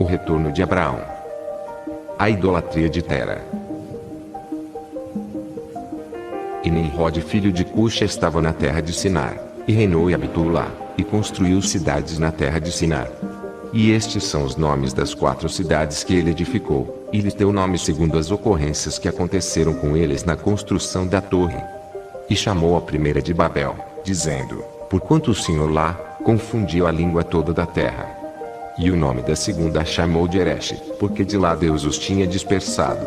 O retorno de Abraão. A idolatria de Tera. E Nimrod filho de Cuxa estava na terra de Sinar, e reinou e habitou lá, e construiu cidades na terra de Sinar. E estes são os nomes das 4 cidades que ele edificou, e lhes deu nome segundo as ocorrências que aconteceram com eles na construção da torre. E chamou a primeira de Babel, dizendo, porquanto o Senhor lá confundiu a língua toda da terra. E o nome da segunda chamou de Ereche, porque de lá Deus os tinha dispersado.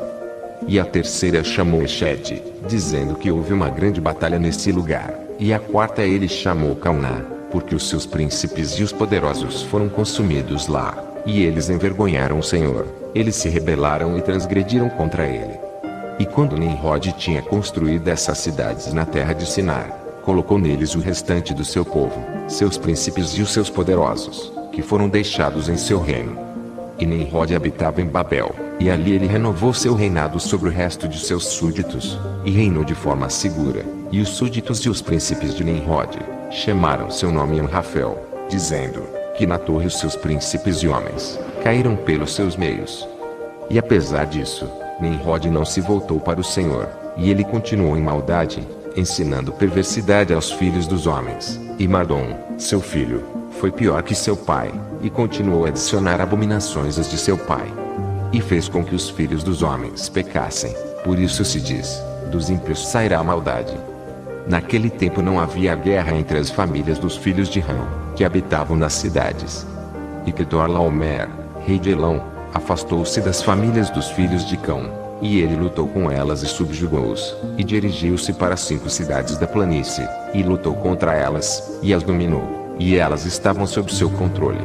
E a terceira chamou Echete, dizendo que houve uma grande batalha nesse lugar. E a quarta ele chamou Cauná, porque os seus príncipes e os poderosos foram consumidos lá. E eles envergonharam o Senhor. Eles se rebelaram e transgrediram contra ele. E quando Nimrod tinha construído essas cidades na terra de Sinar, colocou neles o restante do seu povo, seus príncipes e os seus poderosos, que foram deixados em seu reino. E Nimrod habitava em Babel, e ali ele renovou seu reinado sobre o resto de seus súditos, e reinou de forma segura. E os súditos e os príncipes de Nimrod chamaram seu nome Amrafel, dizendo que na torre os seus príncipes e homens caíram pelos seus meios. E apesar disso, Nimrod não se voltou para o Senhor, e ele continuou em maldade, ensinando perversidade aos filhos dos homens. E Mardom, seu filho, foi pior que seu pai, e continuou a adicionar abominações às de seu pai. E fez com que os filhos dos homens pecassem. Por isso se diz, dos ímpios sairá a maldade. Naquele tempo não havia guerra entre as famílias dos filhos de Rão, que habitavam nas cidades. E Quedorlaomer, rei de Elão, afastou-se das famílias dos filhos de Cão, e ele lutou com elas e subjugou-os, e dirigiu-se para 5 cidades da planície, e lutou contra elas, e as dominou. E elas estavam sob seu controle.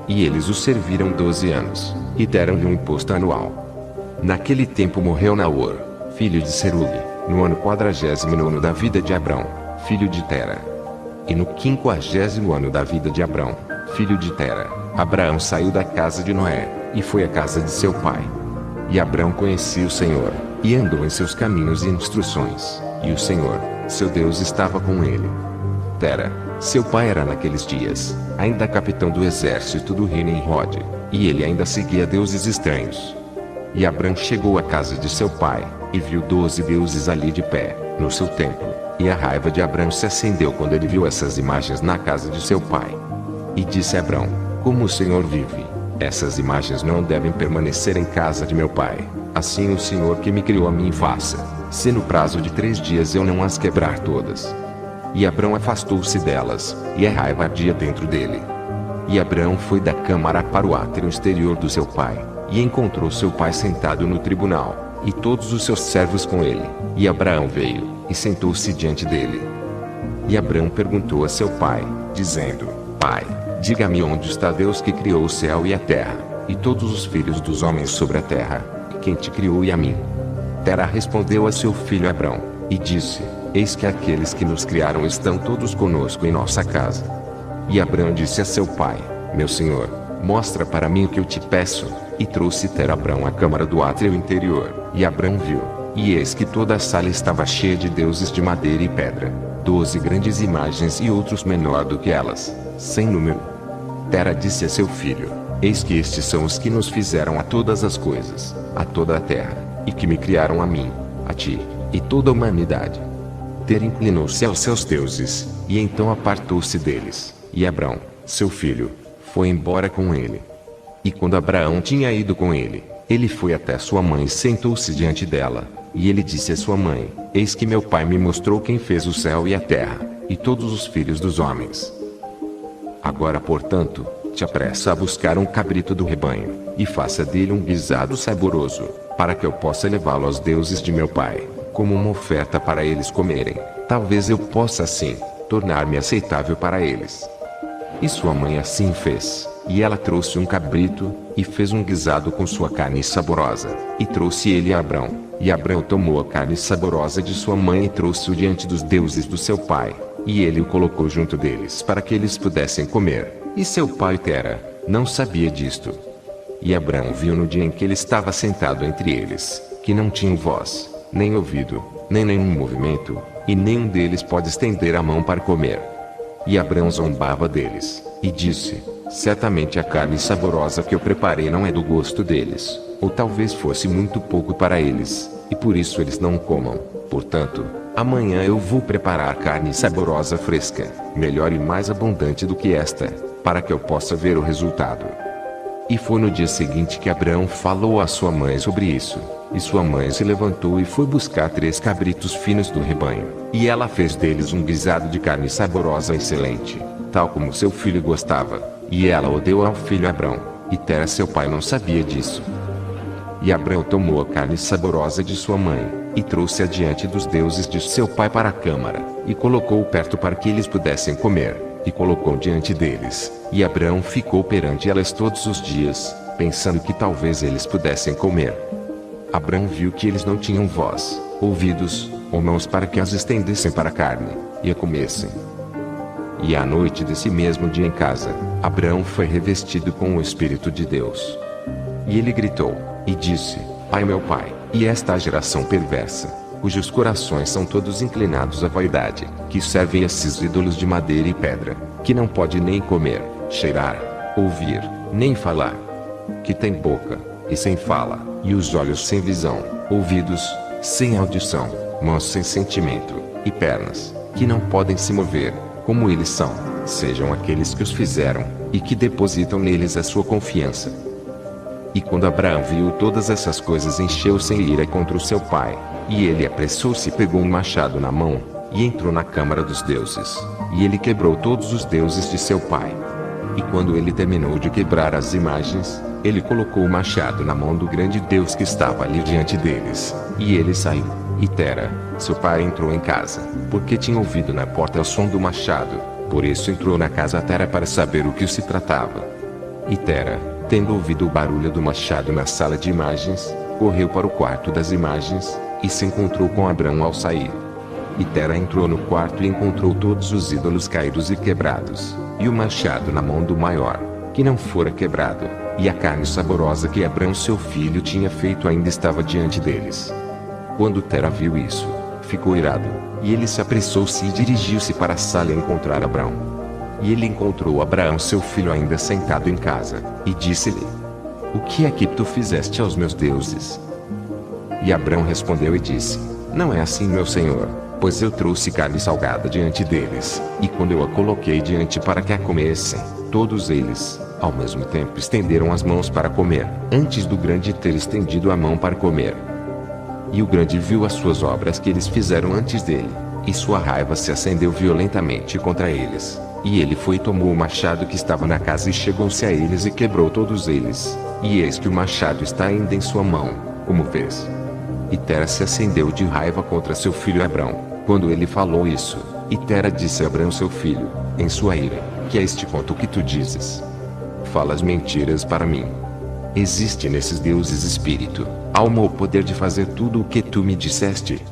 E eles o serviram 12 anos, e deram-lhe um imposto anual. Naquele tempo morreu Naor, filho de Serugue, no ano 49º da vida de Abrão, filho de Tera. E no 50º ano da vida de Abrão, filho de Tera, Abraão saiu da casa de Noé, e foi à casa de seu pai. E Abrão conhecia o Senhor, e andou em seus caminhos e instruções, e o Senhor, seu Deus estava com ele. Tera, seu pai era naqueles dias, ainda capitão do exército do rei Nimrod, e ele ainda seguia deuses estranhos. E Abrão chegou à casa de seu pai, e viu 12 deuses ali de pé, no seu templo, e a raiva de Abrão se acendeu quando ele viu essas imagens na casa de seu pai. E disse a Abrão, como o Senhor vive, essas imagens não devem permanecer em casa de meu pai, assim o Senhor que me criou a mim faça, se no prazo de 3 dias eu não as quebrar todas. E Abrão afastou-se delas, e a raiva ardia dentro dele. E Abrão foi da câmara para o átrio exterior do seu pai, e encontrou seu pai sentado no tribunal, e todos os seus servos com ele. E Abraão veio, e sentou-se diante dele. E Abrão perguntou a seu pai, dizendo, Pai, diga-me onde está Deus que criou o céu e a terra, e todos os filhos dos homens sobre a terra, e quem te criou e a mim? Tera respondeu a seu filho Abrão, e disse, eis que aqueles que nos criaram estão todos conosco em nossa casa. E Abrão disse a seu pai, meu senhor, mostra para mim o que eu te peço. E trouxe Tera Abrão à câmara do átrio interior, e Abrão viu, e eis que toda a sala estava cheia de deuses de madeira e pedra, 12 grandes imagens e outros menor do que elas, sem número. Tera disse a seu filho, eis que estes são os que nos fizeram a todas as coisas, a toda a terra, e que me criaram a mim, a ti, e toda a humanidade. Tera inclinou-se aos seus deuses, e então apartou-se deles, e Abrão, seu filho, foi embora com ele. E quando Abraão tinha ido com ele, ele foi até sua mãe e sentou-se diante dela, e ele disse a sua mãe, eis que meu pai me mostrou quem fez o céu e a terra, e todos os filhos dos homens. Agora portanto, te apressa a buscar um cabrito do rebanho, e faça dele um guisado saboroso, para que eu possa levá-lo aos deuses de meu pai, como uma oferta para eles comerem, talvez eu possa assim, tornar-me aceitável para eles. E sua mãe assim fez, e ela trouxe um cabrito, e fez um guisado com sua carne saborosa, e trouxe ele a Abrão, e Abrão tomou a carne saborosa de sua mãe e trouxe-o diante dos deuses do seu pai, e ele o colocou junto deles para que eles pudessem comer, e seu pai Tera não sabia disto. E Abrão viu no dia em que ele estava sentado entre eles, que não tinham voz, nem ouvido, nem nenhum movimento, e nenhum deles pode estender a mão para comer. E Abrão zombava deles, e disse, Certamente a carne saborosa que eu preparei não é do gosto deles, ou talvez fosse muito pouco para eles, e por isso eles não comam. Portanto, amanhã eu vou preparar carne saborosa fresca, melhor e mais abundante do que esta, para que eu possa ver o resultado. E foi no dia seguinte que Abraão falou à sua mãe sobre isso. E sua mãe se levantou e foi buscar 3 cabritos finos do rebanho. E ela fez deles um guisado de carne saborosa excelente, tal como seu filho gostava. E ela o deu ao filho Abrão. E Tera seu pai não sabia disso. E Abrão tomou a carne saborosa de sua mãe, e trouxe-a diante dos deuses de seu pai para a câmara, e colocou-o perto para que eles pudessem comer, e colocou diante deles. E Abrão ficou perante elas todos os dias, pensando que talvez eles pudessem comer. Abrão viu que eles não tinham voz, ouvidos, ou mãos para que as estendessem para a carne, e a comessem. E à noite desse mesmo dia em casa, Abrão foi revestido com o Espírito de Deus. E ele gritou, e disse: Pai, meu pai, e esta geração perversa, cujos corações são todos inclinados à vaidade, que servem a esses ídolos de madeira e pedra, que não pode nem comer, cheirar, ouvir, nem falar, que tem boca, e sem fala, e os olhos sem visão, ouvidos, sem audição, mãos sem sentimento, e pernas, que não podem se mover, como eles são, sejam aqueles que os fizeram, e que depositam neles a sua confiança. E quando Abraão viu todas essas coisas, encheu-se em ira contra o seu pai, e ele apressou-se e pegou um machado na mão, e entrou na câmara dos deuses, e ele quebrou todos os deuses de seu pai. E quando ele terminou de quebrar as imagens, ele colocou o machado na mão do grande Deus que estava ali diante deles, e ele saiu. E Tera, seu pai, entrou em casa, porque tinha ouvido na porta o som do machado, por isso entrou na casa a Tera para saber o que se tratava. E Tera, tendo ouvido o barulho do machado na sala de imagens, correu para o quarto das imagens, e se encontrou com Abrão ao sair. E Tera entrou no quarto e encontrou todos os ídolos caídos e quebrados, e o machado na mão do maior, que não fora quebrado, e a carne saborosa que Abrão seu filho tinha feito ainda estava diante deles. Quando Tera viu isso, ficou irado, e ele se apressou-se e dirigiu-se para a sala a encontrar Abrão. E ele encontrou Abraão seu filho ainda sentado em casa, e disse-lhe: O que é que tu fizeste aos meus deuses? E Abrão respondeu e disse: Não é assim, meu senhor, pois eu trouxe carne salgada diante deles, e quando eu a coloquei diante para que a comessem, todos eles, ao mesmo tempo, estenderam as mãos para comer, antes do grande ter estendido a mão para comer. E o grande viu as suas obras que eles fizeram antes dele, e sua raiva se acendeu violentamente contra eles. E ele foi e tomou o machado que estava na casa e chegou-se a eles e quebrou todos eles. E eis que o machado está ainda em sua mão, como vês. E Tera se acendeu de raiva contra seu filho Abrão, quando ele falou isso. E Tera disse a Abrão seu filho, em sua ira: Que é este conto que tu dizes? Falas mentiras para mim. Existe nesses deuses espírito, alma ou poder de fazer tudo o que tu me disseste?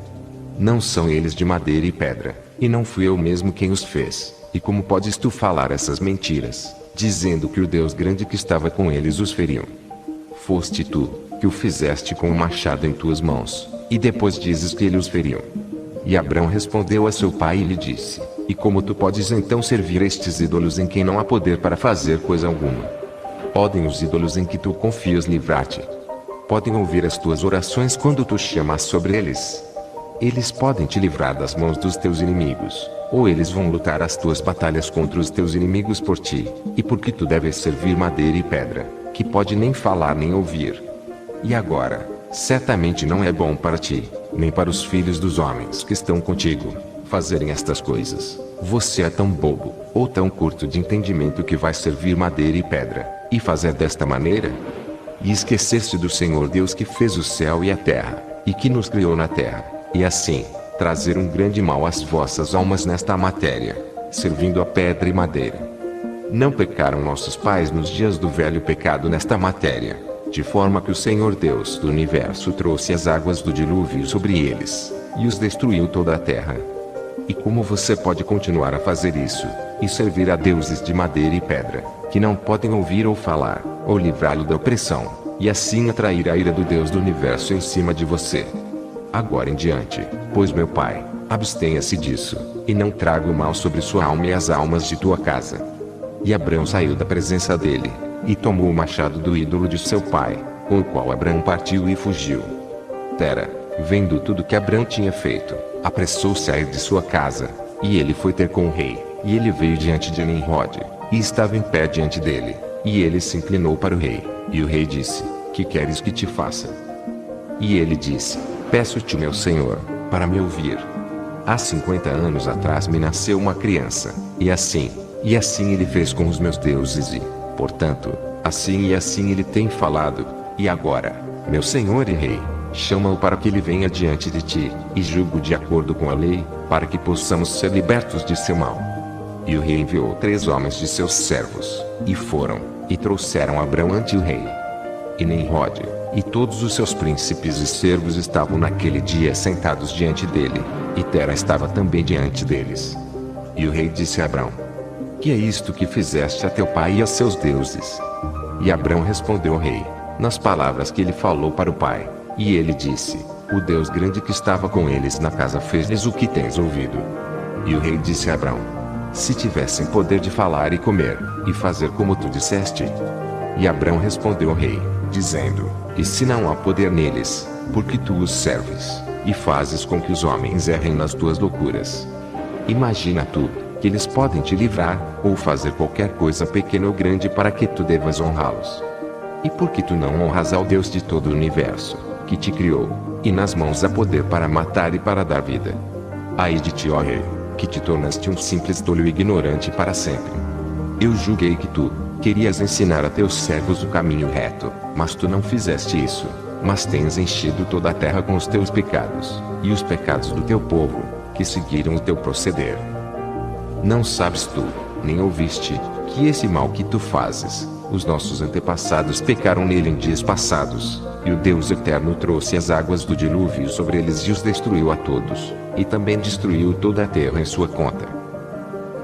Não são eles de madeira e pedra, e não fui eu mesmo quem os fez. E como podes tu falar essas mentiras, dizendo que o Deus grande que estava com eles os feriu? Foste tu, que o fizeste com o machado em tuas mãos, e depois dizes que ele os feriu. E Abrão respondeu a seu pai e lhe disse: E como tu podes então servir estes ídolos em quem não há poder para fazer coisa alguma? Podem os ídolos em que tu confias livrar-te? Podem ouvir as tuas orações quando tu chamas sobre eles? Eles podem te livrar das mãos dos teus inimigos, ou eles vão lutar as tuas batalhas contra os teus inimigos por ti, e porque tu deves servir madeira e pedra, que pode nem falar nem ouvir. E agora, certamente não é bom para ti, nem para os filhos dos homens que estão contigo, fazerem estas coisas. Você é tão bobo, ou tão curto de entendimento que vai servir madeira e pedra, e fazer desta maneira? E esquecer-se do Senhor Deus que fez o céu e a terra, e que nos criou na terra, e assim, trazer um grande mal às vossas almas nesta matéria, servindo a pedra e madeira. Não pecaram nossos pais nos dias do velho pecado nesta matéria, de forma que o Senhor Deus do universo trouxe as águas do dilúvio sobre eles, e os destruiu toda a terra. E como você pode continuar a fazer isso, e servir a deuses de madeira e pedra, que não podem ouvir ou falar, ou livrá-lo da opressão, e assim atrair a ira do Deus do universo em cima de você? Agora em diante, pois meu pai, abstenha-se disso, e não traga o mal sobre sua alma e as almas de tua casa. E Abrão saiu da presença dele, e tomou o machado do ídolo de seu pai, com o qual Abrão partiu e fugiu. Tera, vendo tudo que Abrão tinha feito, apressou-se a ir de sua casa, e ele foi ter com o rei, e ele veio diante de Nimrod, e estava em pé diante dele, e ele se inclinou para o rei, e o rei disse: Que queres que te faça? E ele disse: Peço-te, meu senhor, para me ouvir. Há 50 anos atrás me nasceu uma criança, e assim ele fez com os meus deuses e, portanto, assim ele tem falado, e agora, meu senhor e rei, chama-o para que ele venha diante de ti, e julgue de acordo com a lei, para que possamos ser libertos de seu mal. E o rei enviou 3 homens de seus servos, e foram, e trouxeram Abrão ante o rei. E Nimrod, e todos os seus príncipes e servos estavam naquele dia sentados diante dele, e Tera estava também diante deles. E o rei disse a Abrão: Que é isto que fizeste a teu pai e a seus deuses? E Abrão respondeu ao rei, nas palavras que ele falou para o pai. E ele disse: O Deus grande que estava com eles na casa fez-lhes o que tens ouvido. E o rei disse a Abrão: Se tivessem poder de falar e comer, e fazer como tu disseste. E Abrão respondeu ao rei, dizendo: E se não há poder neles, porque tu os serves, e fazes com que os homens errem nas tuas loucuras? Imagina tu, que eles podem te livrar, ou fazer qualquer coisa pequena ou grande para que tu devas honrá-los. E por que tu não honras ao Deus de todo o universo, que te criou, e nas mãos há poder para matar e para dar vida? Ai de ti, ó rei, que te tornaste um simples tolo e ignorante para sempre. Eu julguei que tu querias ensinar a teus servos o caminho reto, mas tu não fizeste isso, mas tens enchido toda a terra com os teus pecados, e os pecados do teu povo, que seguiram o teu proceder. Não sabes tu, nem ouviste, que esse mal que tu fazes, os nossos antepassados pecaram nele em dias passados, e o Deus Eterno trouxe as águas do dilúvio sobre eles e os destruiu a todos, e também destruiu toda a terra em sua conta.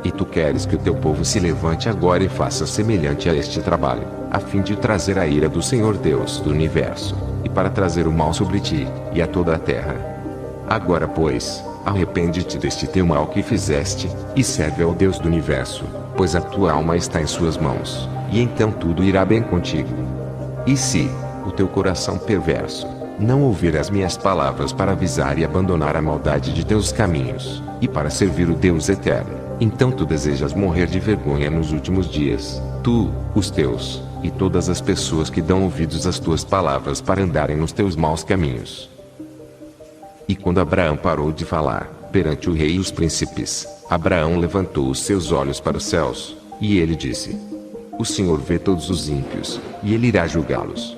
E tu queres que o teu povo se levante agora e faça semelhante a este trabalho, a fim de trazer a ira do Senhor Deus do universo, e para trazer o mal sobre ti, e a toda a terra. Agora pois, arrepende-te deste teu mal que fizeste, e serve ao Deus do universo, pois a tua alma está em suas mãos, e então tudo irá bem contigo. E se o teu coração perverso não ouvir as minhas palavras para avisar e abandonar a maldade de teus caminhos, e para servir o Deus Eterno, então tu desejas morrer de vergonha nos últimos dias, tu, os teus, e todas as pessoas que dão ouvidos às tuas palavras para andarem nos teus maus caminhos. E quando Abraão parou de falar, perante o rei e os príncipes, Abraão levantou os seus olhos para os céus, e ele disse: O Senhor vê todos os ímpios, e ele irá julgá-los.